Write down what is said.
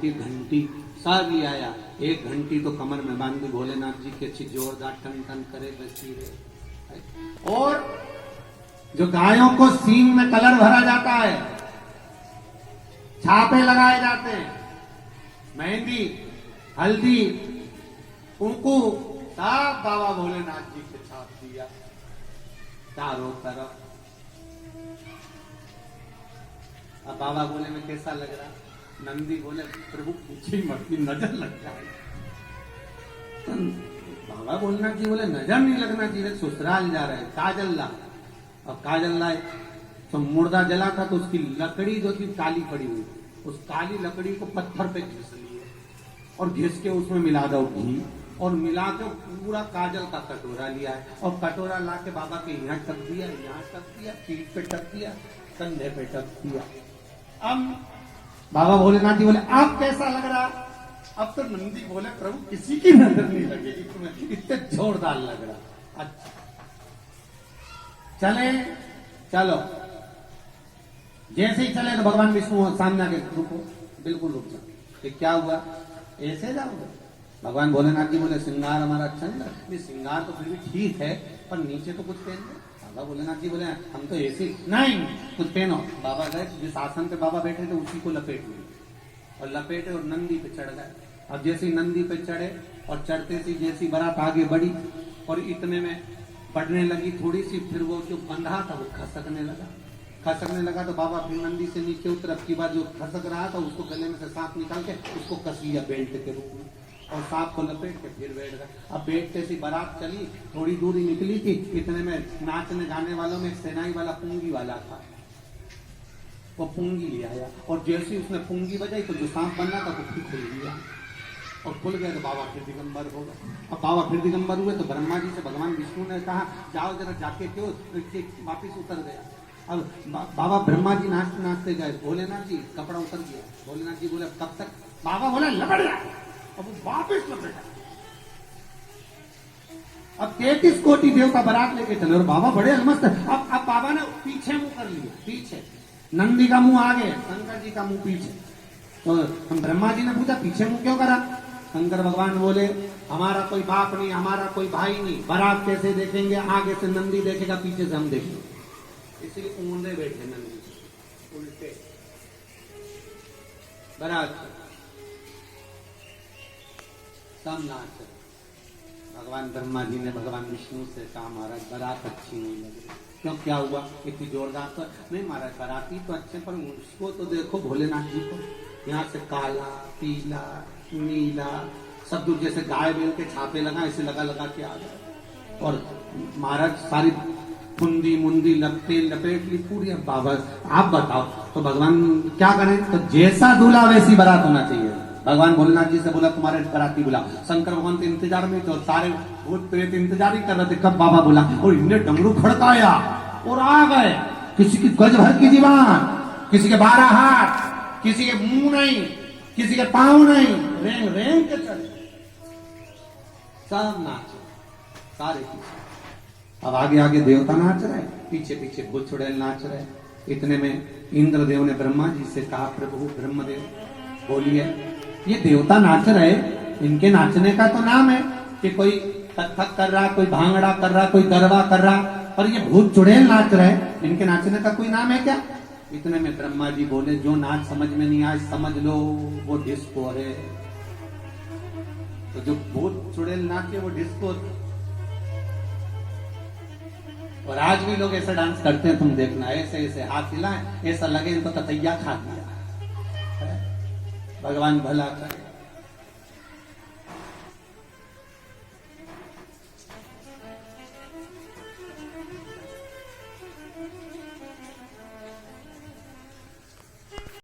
घंटी घंटी सब ले आया। एक घंटी तो कमर में बांध दी भोलेनाथ जी के, अच्छी जोरदार टन टन करे बची रहे। और जो गायों को सींग में कलर भरा जाता है, छापे लगाए जाते हैं, मेहंदी, हल्दी, कुंकू, सब बाबा भोलेनाथ जी के छाप दिया चारों तरफ। अब बाबा बोले में कैसा लग रहा? नंदी बोले प्रभु पूछी मत, नजर लग जाए। तो बाबा भोलेनाथ जी बोले नजर नहीं लगना चाहिए, ससुराल जा रहे, काजल ला। अब काजल लाए तो मुर्दा जला था, तो उसकी लकड़ी जो थी काली पड़ी हुई, उस काली लकड़ी को पत्थर पे घिस लिए और घिस के उसमें मिला दो घी, और मिला के पूरा काजल का कटोरा लिया है, और कटोरा ला के बाबा के यहाँ टक दिया, यहाँ टक दिया, पीठ पे टक दिया, कंधे पे टक दिया। अब बाबा भोलेनाथ जी बोले अब कैसा लग रहा? अब तो नंदी बोले प्रभु किसी की नजर नहीं लगेगी तुम्हें, इतने जोरदार लग रहा। अच्छा चले, चलो। जैसे ही चले तो भगवान विष्णु सामने आके रुको, बिल्कुल रुक जाओ। ये क्या हुआ? ऐसे जाओगे? भगवान भोलेनाथ जी बोले श्रृंगार हमारा अच्छा नहीं लगा। श्रृंगार तो फिर भी ठीक है, पर नीचे तो कुछ पहन लो। बाबा भोलेनाथ जी बोले हम तो ऐसे नहीं, कुछ पहनो। बाबा गए जिस आसन पे बाबा बैठे थे उसी को लपेट लिए, और लपेटे और नंदी पे चढ़ गए। अब जैसे नंदी पे चढ़े और चढ़ते से जैसी बारात आगे बढ़ी और इतने में बढ़ने लगी थोड़ी सी, फिर वो जो बंधा था वो खसकने लगा। तो बाबा फिर नंदी से नीचे उतर की बात जो खसक रहा था उसको गले में से सांप निकाल के उसको कस लिया बेल्ट के रूप में, और सांप को लपेट के फिर बैठ गए। अब बैठते सी बारात चली, थोड़ी दूरी निकली थी, इतने में नाचने गाने वालों में सेनाई वाला पुंगी वाला था, वो पुंगी ले आया, और जैसे उसने पुंगी बजाई तो जो सांप बनना था वो फिर खुल गया, और खुल गया तो बाबा फिर दिगंबर हो गए। अब बाबा फिर दिगंबर हुए तो ब्रह्मा जी से भगवान विष्णु ने कहा जाओ जरा जाके क्यों, वापिस उतर गया। अब बाबा ब्रह्मा जी नाचते नाचते गए, भोलेनाथ जी कपड़ा उतर गया। भोलेनाथ जी बोले कब तक? बाबा बोले लपट गया। अब वो वापिस लपेटा। अब 33 कोटि देवता बारात लेके चले, और बाबा बड़े अलमस्त। अब बाबा ने पीछे मुंह कर लिया, पीछे नंदी का मुंह आगे, शंकर जी का मुंह पीछे। तो हम ब्रह्मा जी ने पूछा पीछे मुंह क्यों करा? शंकर भगवान बोले हमारा कोई बाप नहीं, हमारा कोई भाई नहीं, बारात कैसे देखेंगे? आगे से नंदी देखेगा, पीछे से हम देखेंगे, इसलिए ऊंधे बैठे नंदी उल्टे बारात सब नाच। भगवान ब्रह्मा जी ने भगवान विष्णु से कहा महाराज बारात अच्छी नहीं लगी। क्यों, क्या हुआ? इतनी जोरदार तो नहीं महाराज, बाराती तो अच्छे, पर उसको तो देखो भोलेनाथ जी को, यहाँ से काला, पीला, नीला सब दूर जैसे गाय बैल के छापे लगा, ऐसे लगा लगा के आ गए, और महाराज सारी फुंदी मुंदी लगते लपेट ली पूरी। अब बाबा आप बताओ तो भगवान क्या करें? तो जैसा दूल्हा वैसी बारात होना चाहिए। भगवान भोलेनाथ जी से बोला तुम्हारे बाराती बुला। शंकर भगवान के इंतजार में तो सारे भूत प्रेत इंतजार ही कर रहे थे कब बाबा बोला, और इनने डमरू खड़काया और आ गए। किसी की गज भर की जीवान, किसी के 12 हाथ, किसी के मुंह नहीं, किसी के पांव नहीं, रेंग रेंग के चले, सब नाचे सारे पीछे। अब आगे आगे देवता नाच रहे, पीछे पीछे भूत चुड़ैल नाच रहे। इतने में इंद्रदेव ने ब्रह्मा जी से कहा प्रभु ब्रह्मदेव बोलिए, ये देवता नाच रहे, इनके नाचने का तो नाम है कि कोई कथक कर रहा, कोई भांगड़ा कर रहा, कोई गरबा कर रहा, पर ये भूत चुड़ैल नाच रहे, इनके नाचने का कोई नाम है क्या? इतने में ब्रह्मा जी बोले जो नाच समझ में नहीं आए समझ लो वो डिस्को है। तो जो भूत चुड़ैल नाचे वो डिस्को। और आज भी लोग ऐसा डांस करते हैं, तुम देखना, ऐसे ऐसे हाथ हिलाएं, ऐसा लगे इनको ततैया खा दिया। भगवान भला कर।